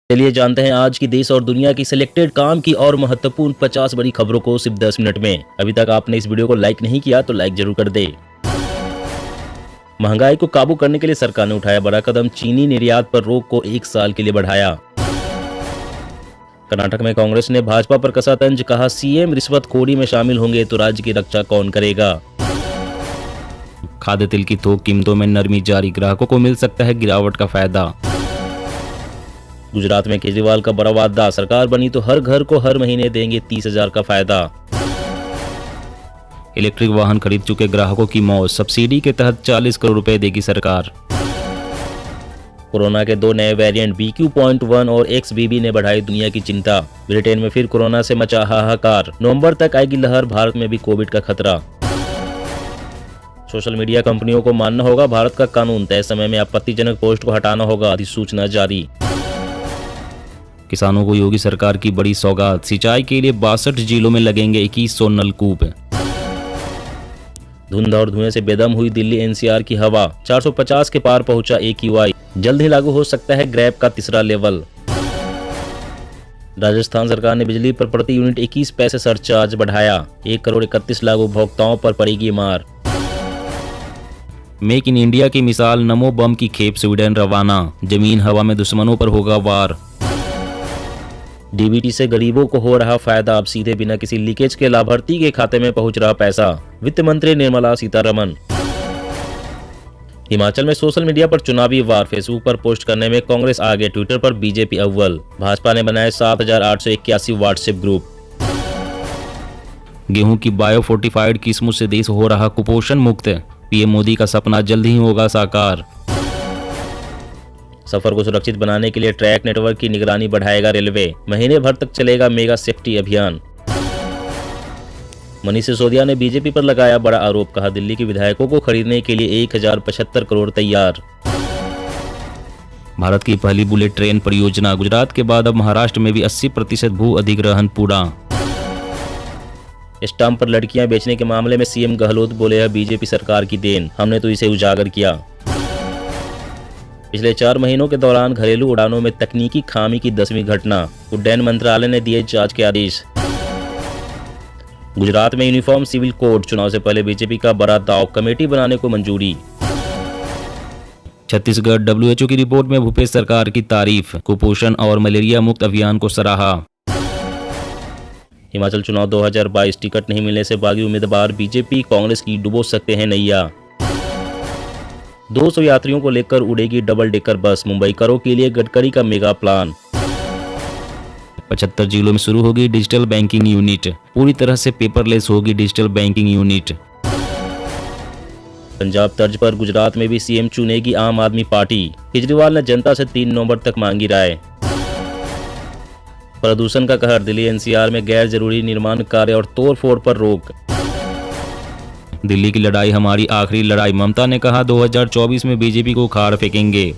चलिए जानते हैं आज की देश और दुनिया की सिलेक्टेड काम की और महत्वपूर्ण 50 बड़ी खबरों को सिर्फ 10 मिनट में। अभी तक आपने इस वीडियो को लाइक नहीं किया तो लाइक जरूर कर दे। महंगाई को काबू करने के लिए सरकार ने उठाया बड़ा कदम, चीनी निर्यात पर रोक को 1 साल के लिए बढ़ाया। कर्नाटक में कांग्रेस ने भाजपा पर कसा तंज, कहा सीएम रिश्वतखोरी में शामिल होंगे तो राज्य की रक्षा कौन करेगा। खाद्य तेल की थोक कीमतों में नरमी जारी, ग्राहकों को मिल सकता है गिरावट का फायदा। गुजरात में केजरीवाल का बड़ा वादा, सरकार बनी तो हर घर को हर महीने देंगे 30,000 का फायदा। इलेक्ट्रिक वाहन खरीद चुके ग्राहकों की मौज, सब्सिडी के तहत 40 करोड़ रुपए देगी सरकार। कोरोना के 2 नए वेरिएंट BQ.1 और XBB ने बढ़ाई दुनिया की चिंता। ब्रिटेन में फिर कोरोना से मचा हाहाकार, नवंबर तक आएगी लहर, भारत में भी कोविड का खतरा। सोशल मीडिया कंपनियों को मानना होगा भारत का कानून, तय समय में आपत्तिजनक पोस्ट को हटाना होगा, अधिसूचना जारी। किसानों को योगी सरकार की बड़ी सौगात, सिंचाई के लिए 62 जिलों में लगेंगे 2100 नलकूप। धुंध और धुएं से बेदम हुई दिल्ली NCR की हवा, 450 के पार पहुंचा AQI, जल्द ही लागू हो सकता है ग्रैब का 3रा लेवल। राजस्थान सरकार ने बिजली पर प्रति यूनिट 21 पैसे सरचार्ज बढ़ाया, 1 करोड़ 31 लाख उपभोक्ताओं पर पड़ेगी मार। मेक इन इंडिया की मिसाल, नमो बम की खेप स्वीडन रवाना, जमीन हवा में दुश्मनों पर होगा वार। DBT से गरीबों को हो रहा फायदा, अब सीधे बिना किसी लीकेज के लाभार्थी के खाते में पहुंच रहा पैसा, वित्त मंत्री निर्मला सीतारमण। हिमाचल में सोशल मीडिया पर चुनावी वार, फेसबुक पर पोस्ट करने में कांग्रेस आगे, ट्विटर पर बीजेपी अव्वल, भाजपा ने बनाए 7,881 व्हाट्सएप ग्रुप। गेहूं की बायो फोर्टिफाइड किस्मों से देश हो रहा कुपोषण मुक्त, पीएम मोदी का सपना जल्द ही होगा साकार। सफर को सुरक्षित बनाने के लिए ट्रैक नेटवर्क की निगरानी बढ़ाएगा रेलवे, महीने भर तक चलेगा मेगा सेफ्टी अभियान। मनीष सिसोदिया ने बीजेपी पर लगाया बड़ा आरोप, कहा दिल्ली के विधायकों को खरीदने के लिए 1075 करोड़ तैयार। भारत की पहली बुलेट ट्रेन परियोजना, गुजरात के बाद अब महाराष्ट्र में भी 80% भू अधिग्रहण पूरा। स्टाम्प पर लड़कियां बेचने के मामले में सीएम गहलोत बोले, है बीजेपी सरकार की देन, हमने तो इसे उजागर किया। पिछले 4 महीनों के दौरान घरेलू उड़ानों में तकनीकी खामी की 10वीं घटना, उड्डयन मंत्रालय ने दिए जांच के आदेश। गुजरात में यूनिफॉर्म सिविल कोड, चुनाव से पहले बीजेपी का बड़ा दांव, कमेटी बनाने को मंजूरी। छत्तीसगढ़ WHO की रिपोर्ट में भूपेश सरकार की तारीफ, कुपोषण और मलेरिया मुक्त अभियान को सराहा। हिमाचल चुनाव 2022, टिकट नहीं मिलने से बागी उम्मीदवार, बीजेपी कांग्रेस की डुबो सकते हैं नैया। 200 यात्रियों को लेकर उड़ेगी डबल डेकर बस, मुंबई करो के लिए गडकरी का मेगा प्लान। 75 जिलों में शुरू होगी डिजिटल बैंकिंग यूनिट, पूरी तरह से पेपरलेस होगी डिजिटल बैंकिंग यूनिट। पंजाब तर्ज पर गुजरात में भी सीएम चुनेगी आम आदमी पार्टी, केजरीवाल ने जनता से 3 नवंबर तक मांगी राय। प्रदूषण का कहर, दिल्ली NCR में गैर जरूरी निर्माण कार्य और तोड़फोड़ पर रोक। दिल्ली की लड़ाई हमारी आखिरी लड़ाई, ममता ने कहा 2024 में बीजेपी को उखाड़ फेंकेंगे।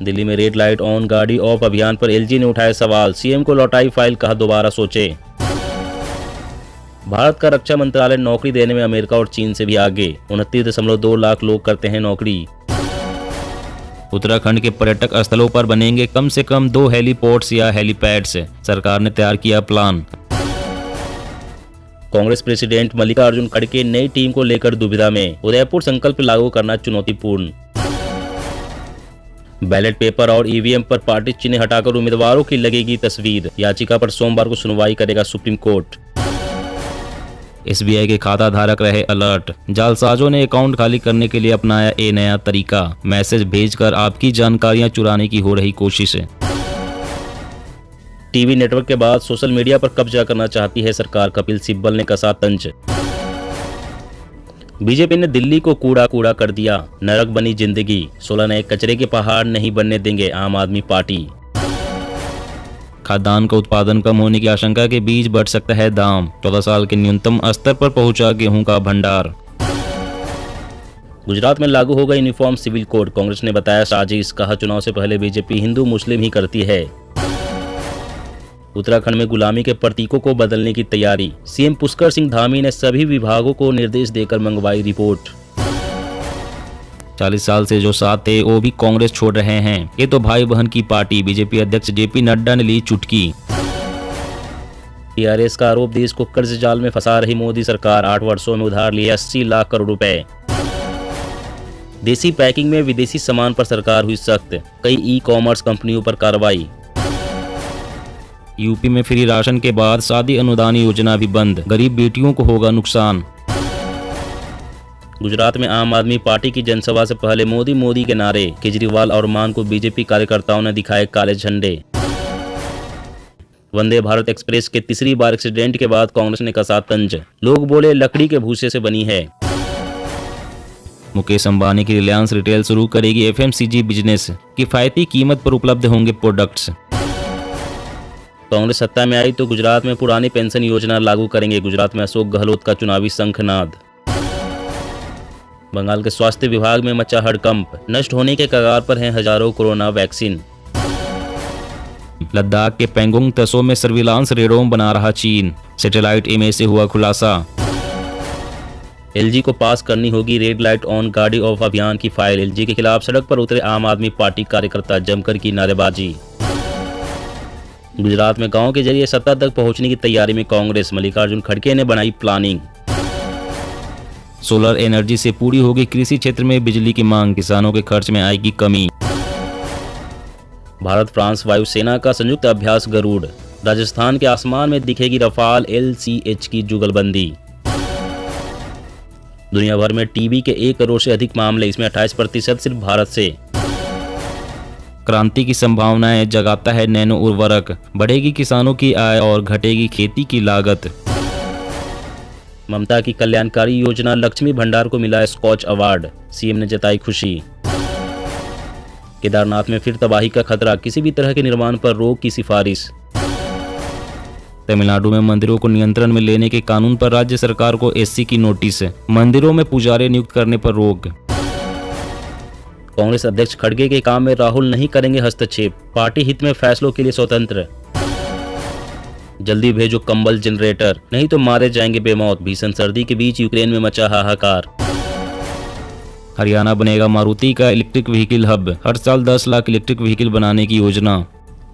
दिल्ली में रेड लाइट ऑन गाड़ी ऑफ अभियान पर LG ने उठाए सवाल, सीएम को लौटाई फाइल, कहा दोबारा सोचे। भारत का रक्षा मंत्रालय नौकरी देने में अमेरिका और चीन से भी आगे, 29.2 लाख लोग करते हैं नौकरी। उत्तराखंड के पर्यटक स्थलों पर बनेंगे कम से कम 2 हेलीपोर्ट्स या हेलीपैड्स, सरकार ने तैयार किया प्लान। कांग्रेस प्रेसिडेंट मल्लिकार्जुन खड़गे नई टीम को लेकर दुविधा में, उदयपुर संकल्प लागू करना चुनौतीपूर्ण। बैलेट पेपर और EVM पर पार्टी चिन्ह हटाकर उम्मीदवारों की लगेगी तस्वीर, याचिका पर सोमवार को सुनवाई करेगा सुप्रीम कोर्ट। SBI के खाता धारक रहे अलर्ट, जालसाजों ने अकाउंट खाली करने के लिए अपनाया नया तरीका, मैसेज भेजकर आपकी जानकारियां चुराने की हो रही कोशिश है। टीवी नेटवर्क के बाद सोशल मीडिया पर कब्जा करना चाहती है सरकार, कपिल सिब्बल ने कसा तंज। बीजेपी ने दिल्ली को कूड़ा कूड़ा कर दिया, नरक बनी जिंदगी, 16 नए कचरे के पहाड़ नहीं बनने देंगे आम आदमी पार्टी। खाद्यान्न का उत्पादन कम होने की आशंका के बीच बढ़ सकता है दाम, 14 साल के न्यूनतम स्तर पर पहुंचा गेहूं का भंडार। गुजरात में लागू होगा यूनिफॉर्म सिविल कोड, कांग्रेस ने बताया साजिश, कहा चुनाव से पहले बीजेपी हिंदू मुस्लिम ही करती है। उत्तराखंड में गुलामी के प्रतीकों को बदलने की तैयारी, सीएम पुष्कर सिंह धामी ने सभी विभागों को निर्देश देकर मंगवाई रिपोर्ट। 40 साल से जो साथ थे वो भी कांग्रेस छोड़ रहे हैं। ये तो भाई बहन की पार्टी। बीजेपी अध्यक्ष जेपी नड्डा ने ली चुटकी। टीआरएस का आरोप, देश को कर्ज जाल में फंसा रही मोदी सरकार। 8 वर्षों में उधार लिए 80 लाख करोड़ रुपए। देसी पैकिंग में विदेशी सामान पर सरकार हुई सख्त। कई ई कॉमर्स कंपनियों पर कार्रवाई। यूपी में फ्री राशन के बाद शादी अनुदान योजना भी बंद। गरीब बेटियों को होगा नुकसान। गुजरात में आम आदमी पार्टी की जनसभा से पहले मोदी मोदी के नारे। केजरीवाल और मान को बीजेपी कार्यकर्ताओं ने दिखाए काले झंडे। वंदे भारत एक्सप्रेस के तीसरी बार एक्सीडेंट के बाद कांग्रेस ने कसा तंज। लोग बोले लकड़ी के भूसे से बनी है। मुकेश अंबानी की रिलायंस रिटेल शुरू करेगी एफएमसीजी बिजनेस। किफायती कीमत पर उपलब्ध होंगे प्रोडक्ट्स। कांग्रेस सत्ता में आई तो गुजरात में पुरानी पेंशन योजना लागू करेंगे। गुजरात में अशोक गहलोत का चुनावी शंखनाद। बंगाल के स्वास्थ्य विभाग में मचा हड़कंप। नष्ट होने के कगार पर हैं हजारों कोरोना वैक्सीन। लद्दाख के पेंगोंग तसो में सर्विलांस रेडोम बना रहा चीन। सैटेलाइट इमेज से हुआ खुलासा। एलजी को पास करनी होगी रेड लाइट ऑन गाड़ी ऑफ अभियान की फाइल। एलजी के खिलाफ सड़क पर उतरे आम आदमी पार्टी कार्यकर्ता, जमकर की नारेबाजी। गुजरात में गांव के जरिए सत्ता तक पहुंचने की तैयारी में कांग्रेस। मल्लिकार्जुन खड़गे ने बनाई प्लानिंग। सोलर एनर्जी से पूरी होगी कृषि क्षेत्र में बिजली की मांग। किसानों के खर्च में आएगी कमी। भारत फ्रांस वायुसेना का संयुक्त अभ्यास गरुड़। राजस्थान के आसमान में दिखेगी रफाल LCH की जुगलबंदी। दुनिया भर में टीबी के 1 करोड़ से अधिक मामले, इसमें 28% सिर्फ भारत से। क्रांति की संभावनाएं जगाता है नैनो उर्वरक। बढ़ेगी किसानों की आय और घटेगी खेती की लागत। ममता की कल्याणकारी योजना लक्ष्मी भंडार को मिला स्कॉच अवार्ड। सीएम ने जताई खुशी। केदारनाथ में फिर तबाही का खतरा। किसी भी तरह के निर्माण पर रोक की सिफारिश। तमिलनाडु में मंदिरों को नियंत्रण में लेने के कानून पर राज्य सरकार को SC की नोटिस। मंदिरों में पुजारी नियुक्त करने पर रोक। कांग्रेस अध्यक्ष खड़गे के काम में राहुल नहीं करेंगे हस्तक्षेप। पार्टी हित में फैसलों के लिए स्वतंत्र। जल्दी भेजो कंबल जनरेटर, नहीं तो मारे जाएंगे बेमौत। भीषण सर्दी के बीच यूक्रेन में मचा हाहाकार। हरियाणा बनेगा मारुति का इलेक्ट्रिक व्हीकल हब। हर साल 10 लाख इलेक्ट्रिक व्हीकल बनाने की योजना।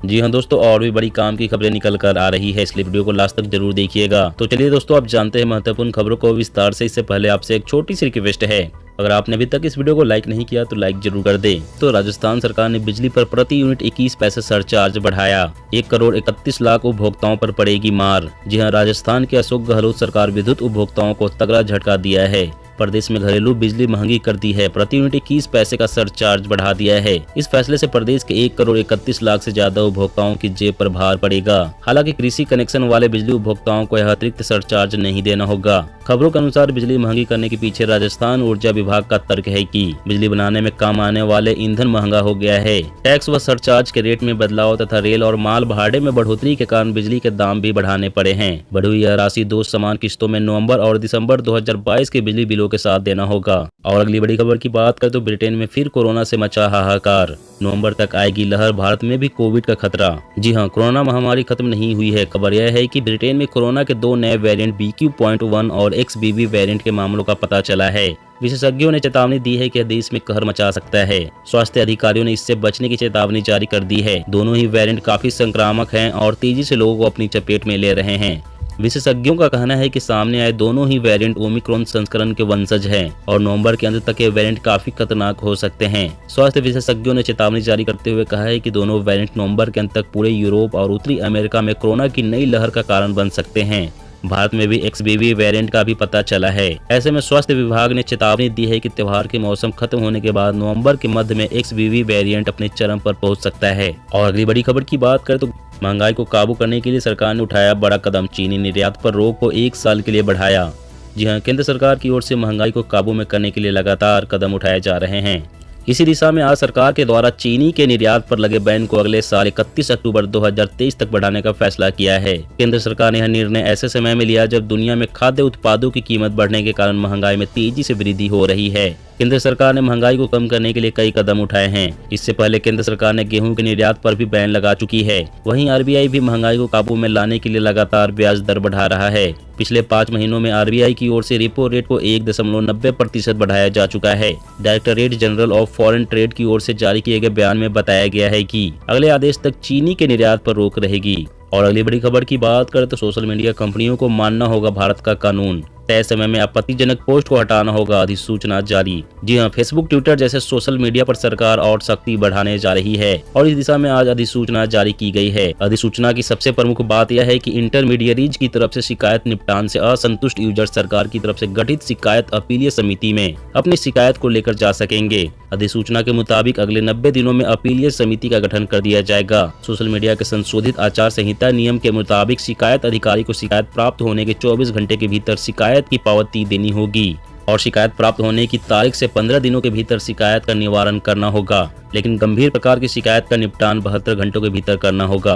जी हाँ दोस्तों, और भी बड़ी काम की खबरें निकल कर आ रही है, इसलिए वीडियो को लास्ट तक जरूर देखिएगा। तो चलिए दोस्तों, आप जानते हैं महत्वपूर्ण खबरों को विस्तार से। इससे पहले आपसे एक छोटी सी रिक्वेस्ट है, अगर आपने अभी तक इस वीडियो को लाइक नहीं किया तो लाइक जरूर कर दें। तो राजस्थान सरकार ने बिजली पर प्रति यूनिट 21 पैसे सरचार्ज बढ़ाया। 1 करोड़ 31 लाख उपभोक्ताओं पर पड़ेगी मार। जी हाँ, राजस्थान के अशोक गहलोत सरकार विद्युत उपभोक्ताओं को तगड़ा झटका दिया है। प्रदेश में घरेलू बिजली महंगी कर दी है। प्रति यूनिट 21 पैसे का सरचार्ज बढ़ा दिया है। इस फैसले से प्रदेश के 1 करोड़ 31 लाख से ज्यादा उपभोक्ताओं की जेब पर भार पड़ेगा। हालांकि कृषि कनेक्शन वाले बिजली उपभोक्ताओं को यह अतिरिक्त सरचार्ज नहीं देना होगा। खबरों के अनुसार बिजली महंगी करने के पीछे राजस्थान ऊर्जा विभाग का तर्क है कि बिजली बनाने में काम आने वाले ईंधन महंगा हो गया है। टैक्स व सरचार्ज के रेट में बदलाव तथा रेल और माल भाड़े में बढ़ोतरी के कारण बिजली के दाम भी बढ़ाने पड़े हैं। बढ़ी हुई यह राशि 2 समान किस्तों में नवंबर और दिसंबर 2022 के बिजली बिलों के साथ देना होगा। और अगली बड़ी खबर की बात करें तो ब्रिटेन में फिर कोरोना से मचा हाहाकार। नवंबर तक आएगी लहर। भारत में भी कोविड का खतरा। जी हां, कोरोना महामारी खत्म नहीं हुई है। खबर यह है कि ब्रिटेन में कोरोना के 2 नए वेरिएंट BQ.1 और XBB वेरिएंट के मामलों का पता चला है। विशेषज्ञों ने चेतावनी दी है कि देश में कहर मचा सकता है। स्वास्थ्य अधिकारियों ने इससे बचने की चेतावनी जारी कर दी है। दोनों ही वेरिएंट काफी संक्रामक हैं और तेजी से लोगों को अपनी चपेट में ले रहे हैं। विशेषज्ञों का कहना है कि सामने आए दोनों ही वेरिएंट ओमिक्रॉन संस्करण के वंशज हैं और नवंबर के अंत तक ये वेरिएंट काफी खतरनाक हो सकते हैं। स्वास्थ्य विशेषज्ञों ने चेतावनी जारी करते हुए कहा है कि दोनों वेरिएंट नवंबर के अंत तक पूरे यूरोप और उत्तरी अमेरिका में कोरोना की नई लहर का कारण बन सकते हैं। भारत में भी XBB वेरिएंट का भी पता चला है। ऐसे में स्वास्थ्य विभाग ने चेतावनी दी है कि त्योहार के मौसम खत्म होने के बाद नवंबर के मध्य में XBB वेरिएंट अपने चरम पर पहुंच सकता है। और अगली बड़ी खबर की बात करें तो महंगाई को काबू करने के लिए सरकार ने उठाया बड़ा कदम। चीनी निर्यात पर रोक को 1 साल के लिए बढ़ाया। जी हां, केंद्र सरकार की ओर से महंगाई को काबू में करने के लिए लगातार कदम उठाए जा रहे हैं। इसी दिशा में आज सरकार के द्वारा चीनी के निर्यात पर लगे बैन को अगले साल 31 अक्टूबर 2023 तक बढ़ाने का फैसला किया है। केंद्र सरकार ने यह निर्णय ऐसे समय में लिया जब दुनिया में खाद्य उत्पादों की कीमत बढ़ने के कारण महंगाई में तेजी से वृद्धि हो रही है। केंद्र सरकार ने महंगाई को कम करने के लिए कई कदम उठाए हैं। इससे पहले केंद्र सरकार ने गेहूं के निर्यात पर भी बैन लगा चुकी है। वहीं आरबीआई भी महंगाई को काबू में लाने के लिए लगातार ब्याज दर बढ़ा रहा है। पिछले 5 महीनों में आरबीआई की ओर से रेपो रेट को 1.90% बढ़ाया जा चुका है। Directorate general of foreign trade की ओर से जारी किए गए बयान में बताया गया है कि अगले आदेश तक चीनी के निर्यात पर रोक रहेगी। और अगली बड़ी खबर की बात करें तो सोशल मीडिया कंपनियों को मानना होगा भारत का कानून। तय समय में आपत्तिजनक पोस्ट को हटाना होगा, अधिसूचना जारी। जी हां, फेसबुक, ट्विटर जैसे सोशल मीडिया पर सरकार और सख्ती बढ़ाने जा रही है और इस दिशा में आज अधिसूचना जारी की गई है। अधिसूचना की सबसे प्रमुख बात यह है कि इंटरमीडियरीज की तरफ से शिकायत निपटान से असंतुष्ट यूजर सरकार की तरफ से गठित शिकायत अपीलीय समिति में अपनी शिकायत को लेकर जा सकेंगे। अधिसूचना के मुताबिक अगले 90 दिनों में अपीलीय समिति का गठन कर दिया जाएगा। सोशल मीडिया के संशोधित आचार संहिता नियम के मुताबिक शिकायत अधिकारी को शिकायत प्राप्त होने के 24 घंटे के भीतर शिकायत की पावती देनी होगी और शिकायत प्राप्त होने की तारीख से 15 दिनों के भीतर शिकायत का निवारण करना होगा। लेकिन गंभीर प्रकार की शिकायत का निपटान 72 घंटों के भीतर करना होगा।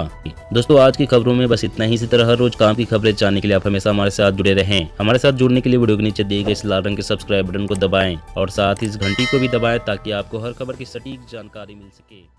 दोस्तों, आज की खबरों में बस इतना ही। इसी तरह हर रोज काम की खबरें जानने के लिए आप हमेशा हमारे साथ जुड़े रहें। हमारे साथ जुड़ने के लिए वीडियो के नीचे दिए गए इस लाल रंग के सब्सक्राइब बटन को दबाएं और साथ ही इस घंटी को भी दबाएं ताकि आपको हर खबर की सटीक जानकारी मिल सके।